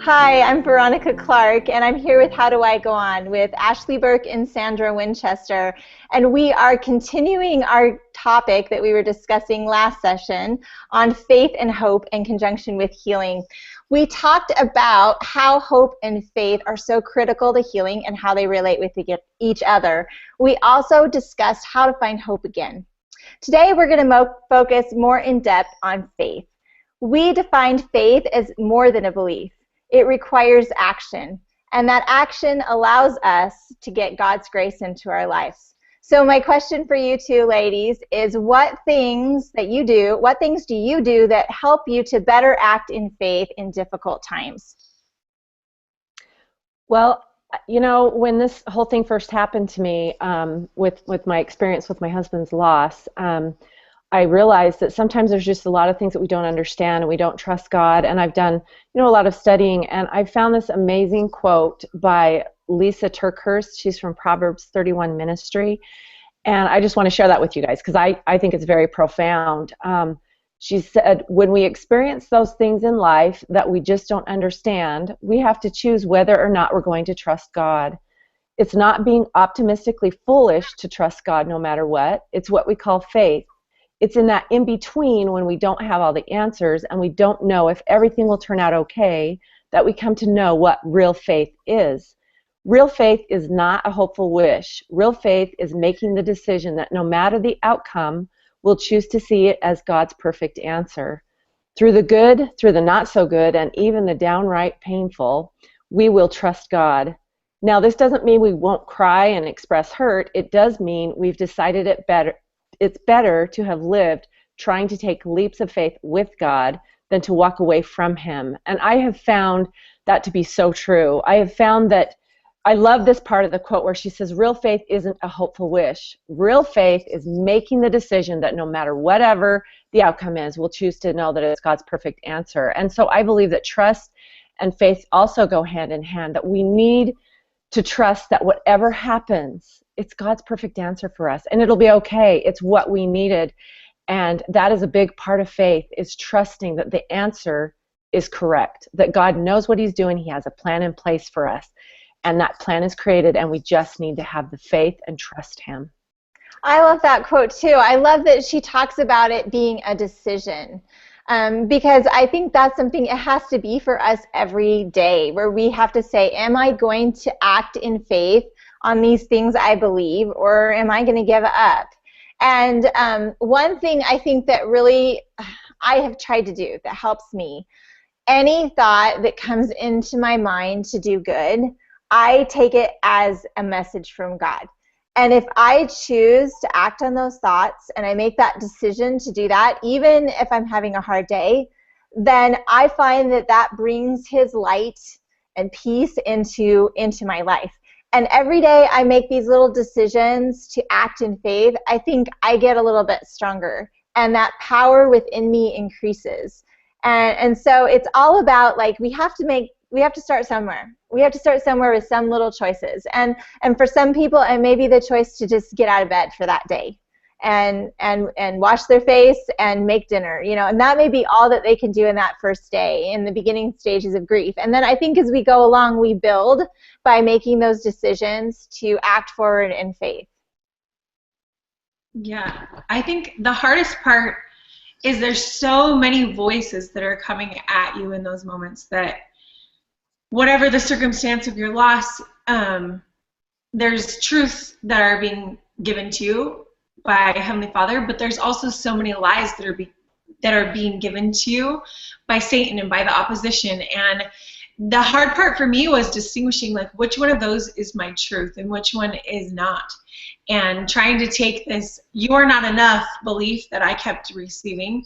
Hi, I'm Veronica Clark, and I'm here with How Do I Go On with Ashley Burke and Sandra Winchester. And we are continuing our topic that we were discussing last session on faith and hope in conjunction with healing. We talked about how hope and faith are so critical to healing and how they relate with each other. We also discussed how to find hope again. Today we're going to focus more in depth on faith. We defined faith as more than a belief. It requires action, and that action allows us to get God's grace into our lives. So my question for you two ladies is, what things do you do that help you to better act in faith in difficult times? Well, you know, when this whole thing first happened to me, with my experience with my husband's loss, I realized that sometimes there's just a lot of things that we don't understand and we don't trust God. And I've done, a lot of studying, and I found this amazing quote by Lisa TerKeurst. She's from Proverbs 31 Ministry. And I just want to share that with you guys because I think it's very profound. She said, when we experience those things in life that we just don't understand, we have to choose whether or not we're going to trust God. It's not being optimistically foolish to trust God no matter what. It's what we call faith. It's in that in-between when we don't have all the answers and we don't know if everything will turn out okay that we come to know what real faith is. Real faith is not a hopeful wish. Real faith is making the decision that no matter the outcome, we'll choose to see it as God's perfect answer. Through the good, through the not so good, and even the downright painful, we will trust God. Now, this doesn't mean we won't cry and express hurt. It does mean we've decided it's better to have lived trying to take leaps of faith with God than to walk away from Him. And I have found that to be so true. I have found that I love this part of the quote where she says, real faith isn't a hopeful wish. Real faith is making the decision that no matter whatever the outcome is, we'll choose to know that it's God's perfect answer. And so I believe that trust and faith also go hand in hand, that we need to trust that whatever happens, it's God's perfect answer for us, and it'll be okay. It's what we needed, and that is a big part of faith, is trusting that the answer is correct, that God knows what He's doing. He has a plan in place for us, and that plan is created, and we just need to have the faith and trust Him. I love that quote too. I love that she talks about it being a decision. Because I think that's something it has to be for us every day, where we have to say, am I going to act in faith on these things I believe, or am I going to give up? And one thing I think that really I have tried to do that helps me, any thought that comes into my mind to do good, I take it as a message from God. And if I choose to act on those thoughts and I make that decision to do that, even if I'm having a hard day, then I find that that brings His light and peace into my life. And every day I make these little decisions to act in faith, I think I get a little bit stronger, and that power within me increases. And so it's all about, like, we have to start somewhere. We have to start somewhere with some little choices. And for some people, it may be the choice to just get out of bed for that day and wash their face and make dinner, and that may be all that they can do in that first day, in the beginning stages of grief. And then I think as we go along, we build by making those decisions to act forward in faith. Yeah, I think the hardest part is there's so many voices that are coming at you in those moments that whatever the circumstance of your loss, there's truths that are being given to you by Heavenly Father, but there's also so many lies that are being given to you by Satan and by the opposition. And the hard part for me was distinguishing, like, which one of those is my truth and which one is not, and trying to take this "you are not enough" belief that I kept receiving,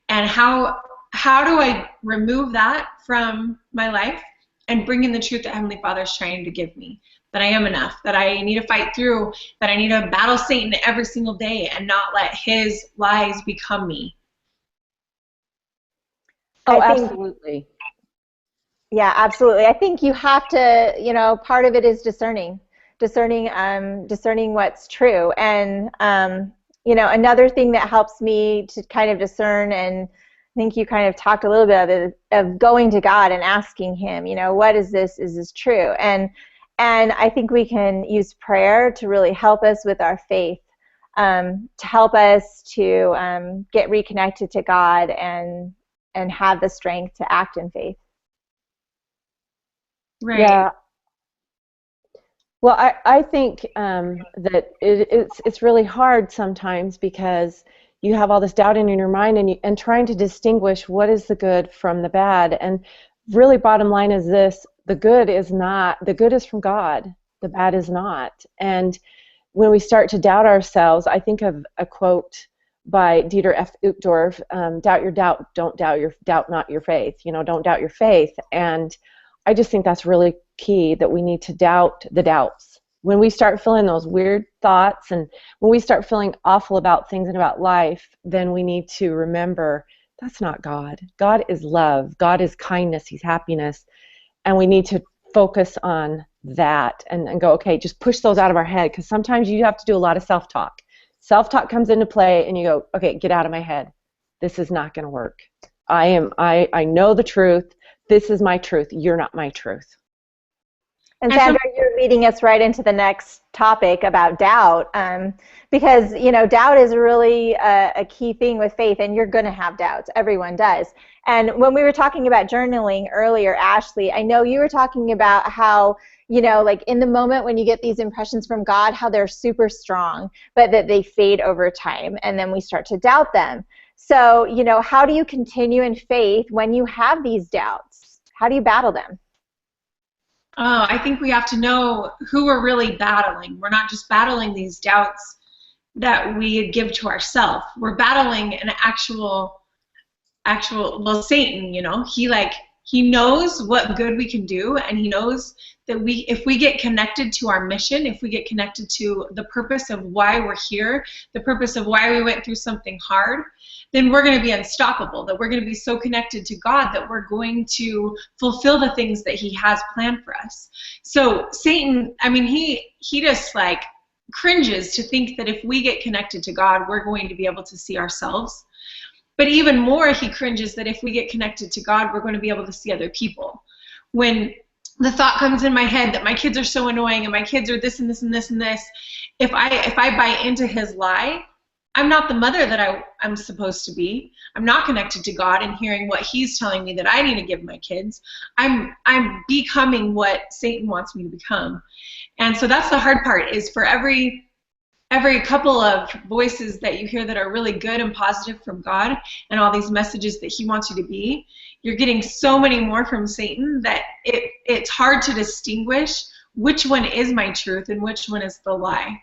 and how do I remove that from my life and bring in the truth that Heavenly Father is trying to give me, that I am enough, that I need to fight through, that I need to battle Satan every single day and not let his lies become me. Oh, absolutely. Yeah, absolutely. I think you have to, part of it is discerning what's true. And, another thing that helps me to kind of discern and think you kind of talked a little bit of it, of going to God and asking Him, what is this? Is this true? And I think we can use prayer to really help us with our faith, to help us to get reconnected to God and have the strength to act in faith. Right. Yeah. Well, I think that it's really hard sometimes because you have all this doubt in your mind and trying to distinguish what is the good from the bad. And really, bottom line is this: the good is from God. The bad is not. And when we start to doubt ourselves, I think of a quote by Dieter F. Uchtdorf: "Doubt your doubt, don't doubt your doubt, not your faith. Don't doubt your faith." And I just think that's really key, that we need to doubt the doubts. When we start feeling those weird thoughts and when we start feeling awful about things and about life, then we need to remember that's not God. God is love. God is kindness. He's happiness. And we need to focus on that and go, okay, just push those out of our head, because sometimes you have to do a lot of self-talk. Self-talk comes into play and you go, okay, get out of my head. This is not going to work. I know the truth. This is my truth. You're not my truth. And Sandra, you're leading us right into the next topic about doubt, because doubt is really a key thing with faith, and you're going to have doubts. Everyone does. And when we were talking about journaling earlier, Ashley, I know you were talking about how like in the moment when you get these impressions from God, how they're super strong, but that they fade over time, and then we start to doubt them. So how do you continue in faith when you have these doubts? How do you battle them? Oh, I think we have to know who we're really battling. We're not just battling these doubts that we give to ourselves. We're battling an actual, well, Satan, he knows what good we can do, and he knows that if we get connected to our mission, if we get connected to the purpose of why we're here, the purpose of why we went through something hard, then we're going to be unstoppable, that we're going to be so connected to God that we're going to fulfill the things that He has planned for us. So Satan, he just cringes to think that if we get connected to God, we're going to be able to see ourselves. But even more, he cringes that if we get connected to God, we're going to be able to see other people. When the thought comes in my head that my kids are so annoying and my kids are this and this and this and this, if I buy into his lie, I'm not the mother that I'm supposed to be. I'm not connected to God and hearing what He's telling me that I need to give my kids. I'm becoming what Satan wants me to become. And so that's the hard part, is for every couple of voices that you hear that are really good and positive from God and all these messages that He wants you to be, you're getting so many more from Satan that it's hard to distinguish which one is my truth and which one is the lie.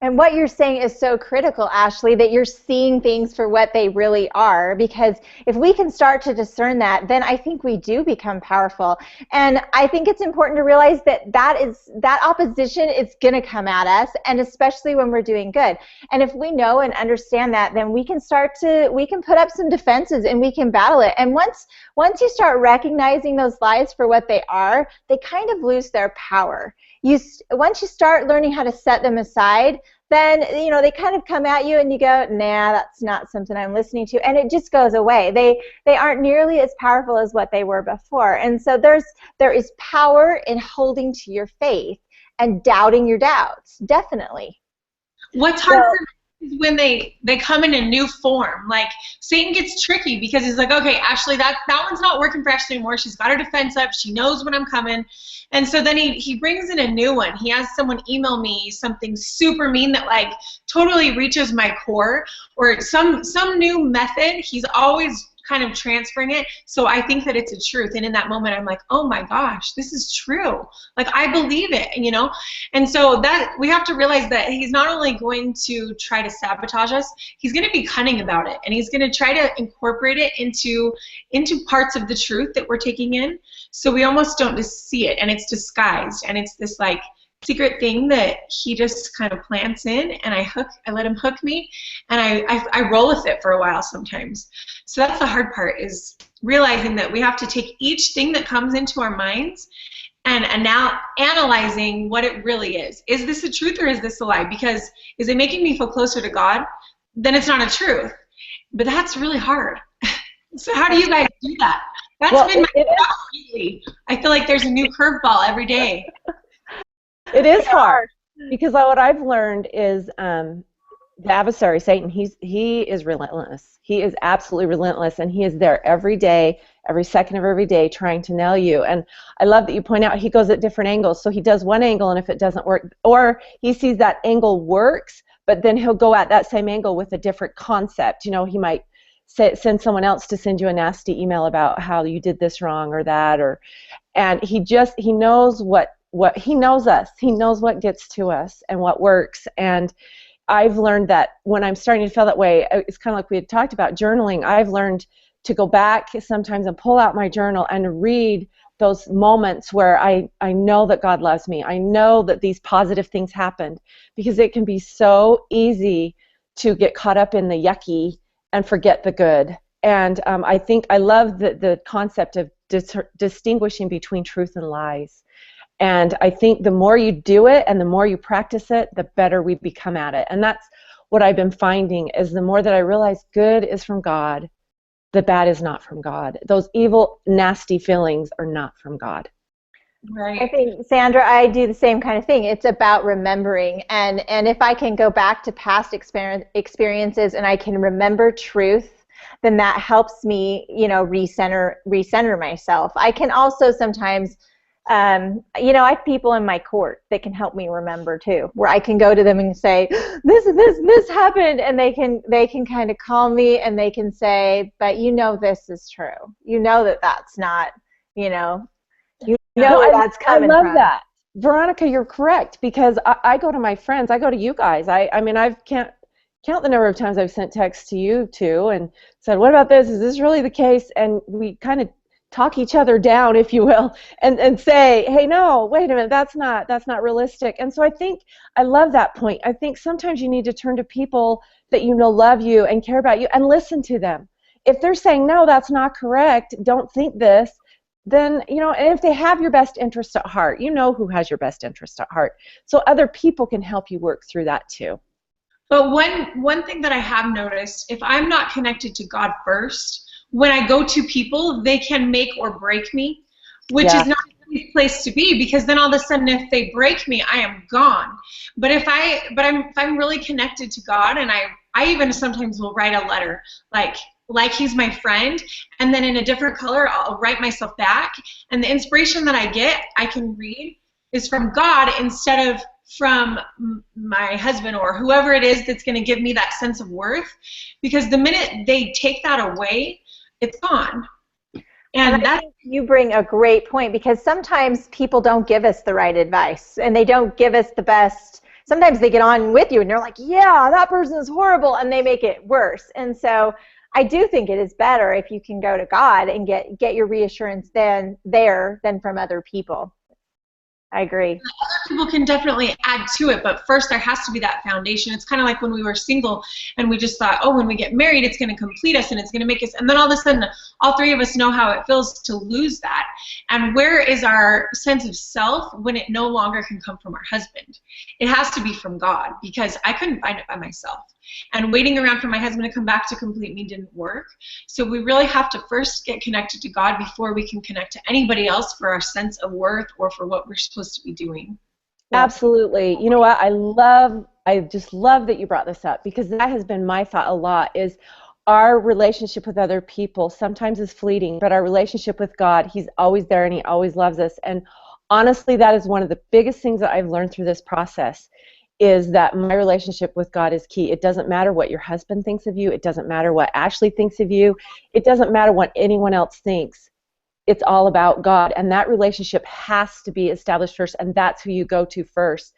And what you're saying is so critical, Ashley, that you're seeing things for what they really are, because if we can start to discern that, then I think we do become powerful. And I think it's important to realize that opposition is going to come at us, and especially when we're doing good. And if we know and understand that, then we can put up some defenses and we can battle it. And once you start recognizing those lies for what they are, they kind of lose their power. Once you start learning how to set them aside, then they kind of come at you and you go, nah, that's not something I'm listening to, and it just goes away. They aren't nearly as powerful as what they were before. And so there is power in holding to your faith and doubting your doubts, definitely. What's hard for me is when they come in a new form. Like, Satan gets tricky because he's like, okay, Ashley, that one's not working for Ashley anymore. She's got her defense up. She knows when I'm coming. And so then he brings in a new one. He has someone email me something super mean that totally reaches my core, or some new method. He's always kind of transferring it, so I think that it's a truth. And in that moment, I'm like, oh my gosh, this is true. I believe it, And so that we have to realize that he's not only going to try to sabotage us, he's going to be cunning about it, and he's going to try to incorporate it into parts of the truth that we're taking in, so we almost don't just see it, and it's disguised, and it's this secret thing that he just kind of plants in, and I let him hook me, and I roll with it for a while sometimes. So that's the hard part, is realizing that we have to take each thing that comes into our minds and now analyzing what it really is. Is this a truth or is this a lie? Because is it making me feel closer to God? Then it's not a truth. But that's really hard. So how do you guys do that? That's Well, been my it is. job lately. I feel like there's a new curveball every day. It is hard because what I've learned is the adversary, Satan, he is relentless. He is absolutely relentless, and he is there every day, every second of every day, trying to nail you. And I love that you point out he goes at different angles. So he does one angle, and if it doesn't work, or he sees that angle works, but then he'll go at that same angle with a different concept. You know, he might send someone else to send you a nasty email about how you did this wrong or that, and he knows what he knows us. He knows what gets to us and what works. And I've learned that when I'm starting to feel that way, it's kind of like we had talked about journaling. I've learned to go back sometimes and pull out my journal and read those moments where I know that God loves me. I know that these positive things happened, because it can be so easy to get caught up in the yucky and forget the good. And I think I love the concept of distinguishing between truth and lies. And I think the more you do it and the more you practice it, the better we become at it. And that's what I've been finding, is the more that I realize good is from God, the bad is not from God. Those evil, nasty feelings are not from God. Right. I think, Sandra, I do the same kind of thing. It's about remembering. And if I can go back to past experiences and I can remember truth, then that helps me, recenter myself. I can also sometimes, I have people in my court that can help me remember too, where I can go to them and say, this happened, and they can kind of calm me, and they can say, but this is true. That's not, where that's coming from. I love that. Veronica, you're correct, because I go to my friends, I go to you guys. I mean, I can't count the number of times I've sent texts to you two and said, what about this? Is this really the case? And we kind of talk each other down, if you will, and say, hey, no, wait a minute, that's not realistic. And so I think I love that point. I think sometimes you need to turn to people that love you and care about you and listen to them. If they're saying, no, that's not correct, don't think this, then, and if they have your best interest at heart, who has your best interest at heart. So other people can help you work through that too. But one thing that I have noticed, if I'm not connected to God first, when I go to people, they can make or break me, which is not a good place to be, because then all of a sudden, if they break me, I am gone. But if I'm really connected to God, and I even sometimes will write a letter, like he's my friend, and then in a different color, I'll write myself back, and the inspiration that I get, I can read, is from God instead of from my husband or whoever it is that's going to give me that sense of worth, because the minute they take that away, it's gone. And I think you bring a great point, because sometimes people don't give us the right advice, and they don't give us the best. Sometimes they get on with you and they're like, yeah, that person is horrible, and they make it worse. And so I do think it is better if you can go to God and get your reassurance than from other people. I agree. Other people can definitely add to it, but first there has to be that foundation. It's kind of like when we were single and we just thought, oh, when we get married, it's going to complete us and it's going to make us, and then all of a sudden, all three of us know how it feels to lose that. And where is our sense of self when it no longer can come from our husband? It has to be from God, because I couldn't find it by myself. And waiting around for my husband to come back to complete me didn't work. So we really have to first get connected to God before we can connect to anybody else for our sense of worth or for what we're supposed to be doing. Absolutely. You know what? I just love that you brought this up, because that has been my thought a lot, is our relationship with other people sometimes is fleeting, but our relationship with God, He's always there and He always loves us. And honestly, that is one of the biggest things that I've learned through this process, is that my relationship with God is key. It doesn't matter what your husband thinks of you. It doesn't matter what Ashley thinks of you. It doesn't matter what anyone else thinks. It's all about God, and that relationship has to be established first, and that's who you go to first.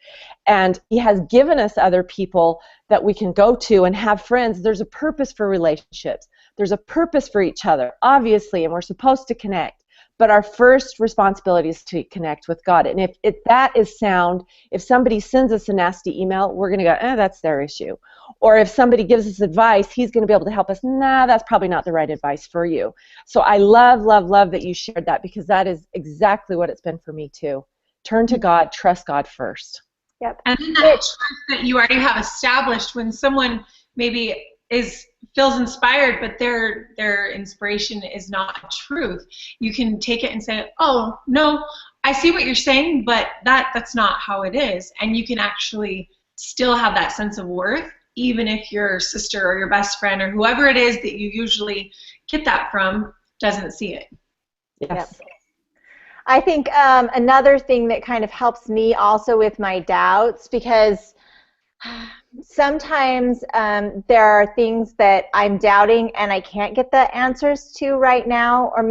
And He has given us other people that we can go to and have friends. There's a purpose for relationships. There's a purpose for each other, obviously, and we're supposed to connect. But our first responsibility is to connect with God. And if that is sound, if somebody sends us a nasty email, we're going to go, that's their issue. Or if somebody gives us advice, he's going to be able to help us. Nah, that's probably not the right advice for you. So I love, love, love that you shared that, because that is exactly what it's been for me too. Turn to God, trust God first. Yep. And then that trust that you already have established, when someone maybe is feels inspired, but their inspiration is not truth. You can take it and say, oh, no, I see what you're saying, but that's not how it is. And you can actually still have that sense of worth, even if your sister or your best friend or whoever it is that you usually get that from doesn't see it. Yes. Yep. I think another thing that kind of helps me also with my doubts, because sometimes there are things that I'm doubting and I can't get the answers to right now, or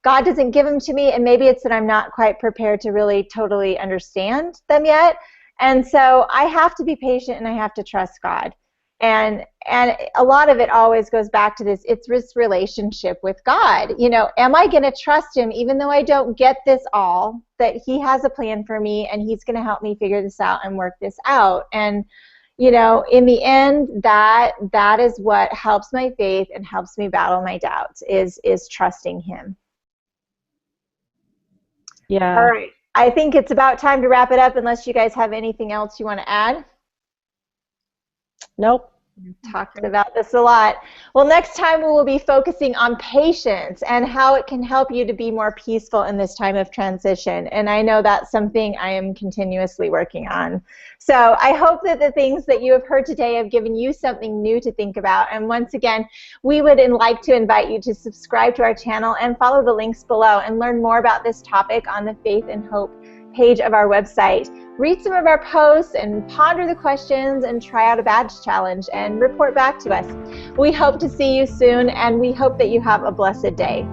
God doesn't give them to me, and maybe it's that I'm not quite prepared to really totally understand them yet. And so I have to be patient and I have to trust God. And a lot of it always goes back to this, it's this relationship with God. Am I going to trust him even though I don't get this all, that he has a plan for me and he's going to help me figure this out and work this out? And, in the end, that is what helps my faith and helps me battle my doubts, is trusting him. Yeah. All right. I think it's about time to wrap it up, unless you guys have anything else you want to add. Nope. We've talked about this a lot. Well, next time we will be focusing on patience and how it can help you to be more peaceful in this time of transition. And I know that's something I am continuously working on. So I hope that the things that you have heard today have given you something new to think about. And once again, we would like to invite you to subscribe to our channel and follow the links below and learn more about this topic on the Faith and Hope page of our website. Read some of our posts and ponder the questions and try out a badge challenge and report back to us. We hope to see you soon, and we hope that you have a blessed day.